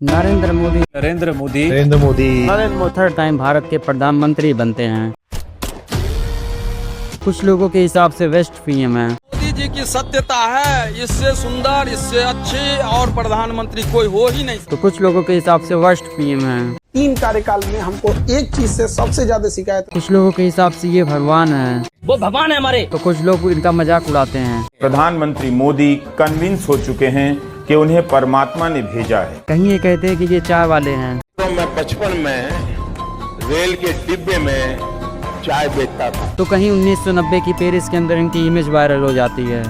Narendra Modi Narendra Modi Narendra Modi third time Bharat के प्रधानमंत्री बनते हैं। कुछ लोगों के हिसाब से वेस्ट पीएम है। मोदी जी की सत्यता है, इससे सुंदर, इससे अच्छे और प्रधानमंत्री कोई हो ही नहीं। तो कुछ लोगों के हिसाब से वर्स्ट पीएम है। 3 कार्यकाल में हमको एक चीज से सबसे ज्यादा शिकायत। कुछ लोगों के हिसाब से ये भगवान है। वो भगवान है हमारे। तो कुछ लोग इनका मजाक उड़ाते हैं। प्रधानमंत्री मोदी कन्विंस हो चुके हैं कि उन्हें परमात्मा ने भेजा है। कहीं ये कहते हैं कि ये चाय वाले हैं। तो मैं बचपन में रेल के डिब्बे में चाय बेचता था। तो कहीं 1990 की पेरिस के अंदर इनकी इमेज वायरल हो जाती है।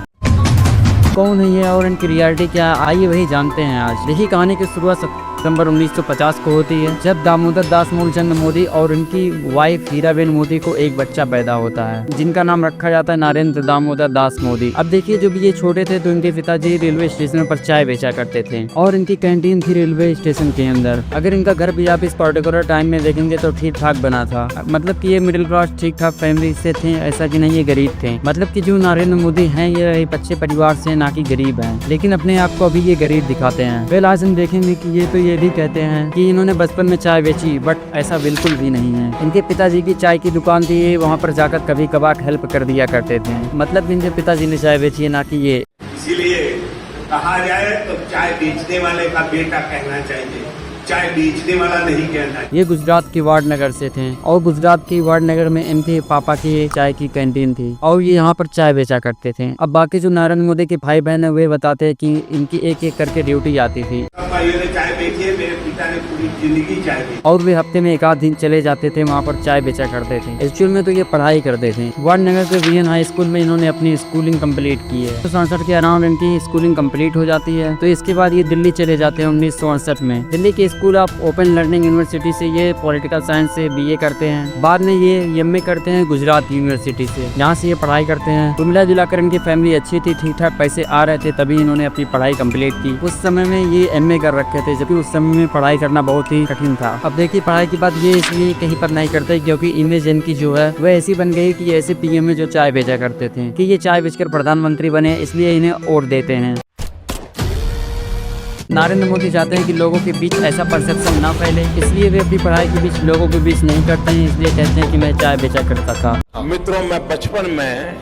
कौन है ये और इनकी रियलिटी क्या, आइए वही जानते हैं आज। देखिए, कहानी की शुरुआत सितंबर 1950 को होती है, जब दामोदर दास मूलचंद मोदी और उनकी वाइफ हीराबेन मोदी को एक बच्चा पैदा होता है, जिनका नाम रखा जाता है नरेंद्र दामोदर दास मोदी। अब देखिए, जब ये छोटे थे तो इनके पिताजी रेलवे स्टेशन पर चाय बेचा करते थे और इनकी कैंटीन थी रेलवे स्टेशन के अंदर। अगर इनका घर भी आप इस पर्टिकुलर टाइम में देखेंगे तो ठीक ठाक बना था, मतलब कि ये मिडिल क्लास ठीक ठाक फैमिली से थे, ऐसा कि नहीं ये गरीब थे। मतलब कि जो नरेंद्र मोदी हैं ये अच्छे परिवार से, ना कि गरीब हैं, लेकिन अपने आप को अभी ये गरीब दिखाते हैं। वेल, आज हम देखेंगे कि ये भी कहते हैं कि इन्होंने बचपन में चाय बेची, बट ऐसा बिल्कुल भी नहीं है। इनके पिताजी की चाय की दुकान थी, वहाँ पर जाकर कभी कभार हेल्प कर दिया करते थे। मतलब इनके पिताजी ने चाय बेची है, ना कि ये। इसीलिए कहा जाए तो चाय बेचने वाले का बेटा कहना चाहिए, चाय बेचने वाला नहीं कहना। ये गुजरात के वाडनगर से थे और गुजरात के वाडनगर में इनके पापा की चाय की कैंटीन थी और ये यहाँ पर चाय बेचा करते थे। अब बाकी जो नरेंद्र मोदी के भाई बहन है वे बताते हैं कि इनकी एक एक करके ड्यूटी आती थी चाय बेची है, मेरे पिता ने पूरी जिंदगी चाय बेची और वे हफ्ते में 1 आध दिन चले जाते थे, वहाँ पर चाय बेचा करते थे। एक्चुअल में तो ये पढ़ाई करते थे। वाडनगर के वीएन हाई स्कूल में इन्होंने अपनी स्कूलिंग कंप्लीट की है। 1967 के अराउंड इनकी स्कूलिंग कंप्लीट हो जाती है। तो इसके बाद ये दिल्ली चले जाते हैं 1968 में। दिल्ली के school of open learning university से ये पॉलिटिकल साइंस से बीए करते हैं। बाद में ये एमए करते हैं गुजरात यूनिवर्सिटी से, जहाँ से ये पढ़ाई करते हैं। तो मिला जुलाकर इनकी फैमिली अच्छी थी, ठीक ठाक पैसे आ रहे थे, तभी इन्होंने अपनी पढ़ाई कंप्लीट की। उस समय में ये एमए कर रखे थे, जबकि उस समय में पढ़ाई करना बहुत ही कठिन था। अब देखिए, पढ़ाई की बात ये इसलिए कहीं पर नहीं करते क्योंकि इमेज इनकी जो है वह ऐसी बन गई कि ऐसे पीएम में जो चाय बेचा करते थे कि ये चाय बेचकर प्रधानमंत्री बने, इसलिए इन्हें वोट देते हैं। नरेंद्र मोदी चाहते हैं कि लोगों के बीच ऐसा परसेप्शन ना फैले, इसलिए वे अपनी पढ़ाई के बीच लोगों के बीच नहीं करते हैं। इसलिए कहते हैं कि मैं चाय बेचा करता था। मित्रों, मैं बचपन में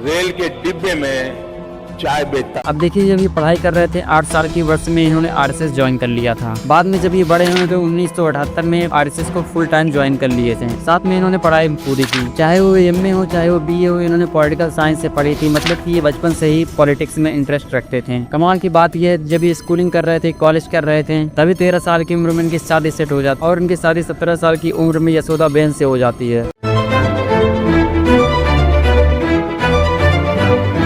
रेल के डिब्बे में चाय बेचता। अब देखिए, जब ये पढ़ाई कर रहे थे 8 साल की वर्ष में इन्होंने आरएसएस ज्वाइन कर लिया था। बाद में जब ये बड़े हुए तो 1978 में आरएसएस को फुल टाइम ज्वाइन कर लिए थे। साथ में इन्होंने पढ़ाई पूरी की, चाहे वो एमए हो चाहे वो बीए हो, इन्होंने पॉलिटिकल साइंस से पढ़ी थी। मतलब कि ये बचपन से ही पॉलिटिक्स में इंटरेस्ट रखते थे। कमाल की बात यह है, जब ये स्कूलिंग कर रहे थे, कॉलेज कर रहे थे, तभी 13 साल की उम्र में इनकी शादी सेट हो जाती और इनकी शादी 17 साल की उम्र में यशोदाबेन से हो जाती है।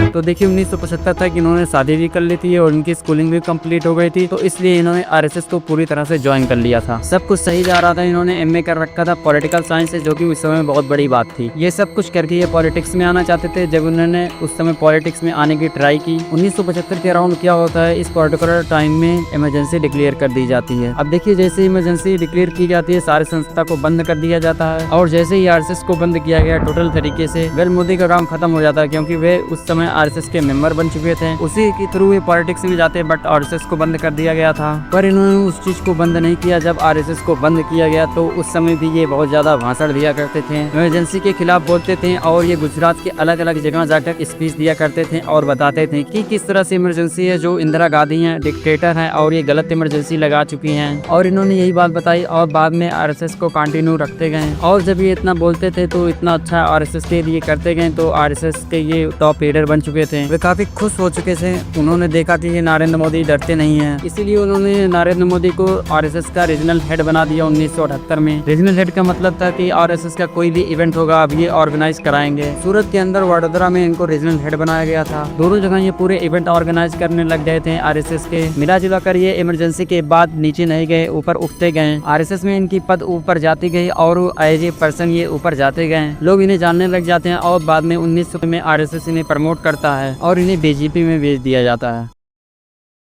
तो देखिए, 1975 तक इन्होंने शादी भी कर ली थी और इनकी स्कूलिंग भी कंप्लीट हो गई थी। तो इसलिए इन्होंने आरएसएस को पूरी तरह से ज्वाइन कर लिया था। सब कुछ सही जा रहा था। इन्होंने एमए कर रखा था पॉलिटिकल साइंस से, जो कि उस समय बहुत बड़ी बात थी। ये सब कुछ करके ये पॉलिटिक्स में आना चाहते थे। जब उन्होंने उस समय पॉलिटिक्स में आने की ट्राई की, 1975 के अराउंड क्या होता है, इस पर्टिकुलर टाइम में इमरजेंसी डिक्लेयर कर दी जाती है। अब देखिए, जैसे इमरजेंसी डिक्लेयर की जाती है, सारी संस्था को बंद कर दिया जाता है और जैसे ही आरएसएस को बंद किया गया टोटल तरीके से, वेल, मोदी का काम खत्म हो जाता है क्योंकि वे उस समय आरएसएस के मेंबर बन चुके थे। उसी के थ्रू ये पॉलिटिक्स में जाते, बट आरएसएस को बंद कर दिया गया था। पर इन्होंने उस चीज को बंद नहीं किया। जब आरएसएस को बंद किया गया तो उस समय भी ये बहुत ज्यादा भाषण दिया करते थे, इमरजेंसी के खिलाफ बोलते थे और ये गुजरात के अलग अलग जगह जाकर स्पीच दिया करते थे और बताते थे कि किस तरह से इमरजेंसी है, जो इंदिरा गांधी है डिक्टेटर है और ये गलत इमरजेंसी लगा चुकी है। और इन्होंने यही बात बताई और बाद में आरएसएस को कंटिन्यू रखते गए। और जब ये इतना बोलते थे तो इतना अच्छा आरएसएस के लिए करते गए, तो आरएसएस के ये टॉप लीडर बन चुके थे। वे काफी खुश हो चुके थे। उन्होंने देखा कि ये नरेंद्र मोदी डरते नहीं हैं, इसीलिए उन्होंने नरेंद्र मोदी को आरएसएस का रीजनल हेड बना दिया 1978 में। रीजनल हेड का मतलब था कि आरएसएस का कोई भी इवेंट होगा अब ये ऑर्गेनाइज कराएंगे। सूरत के अंदर वडोदरा में इनको रीजनल हेड बनाया गया था। दोनों जगह ये पूरे इवेंट ऑर्गेनाइज करने लग गए थे आरएसएस के। मिला जुला कर ये इमरजेंसी के बाद नीचे नहीं गए, ऊपर उठते गए। आरएसएस में इनकी पद ऊपर जाती गई और एज ए पर्सन ये ऊपर जाते गए। लोग इन्हें जानने लग जाते हैं और बाद में 1900 में आरएसएस इन्हें प्रमोट करता है और इन्हें बीजेपी में भेज दिया जाता है।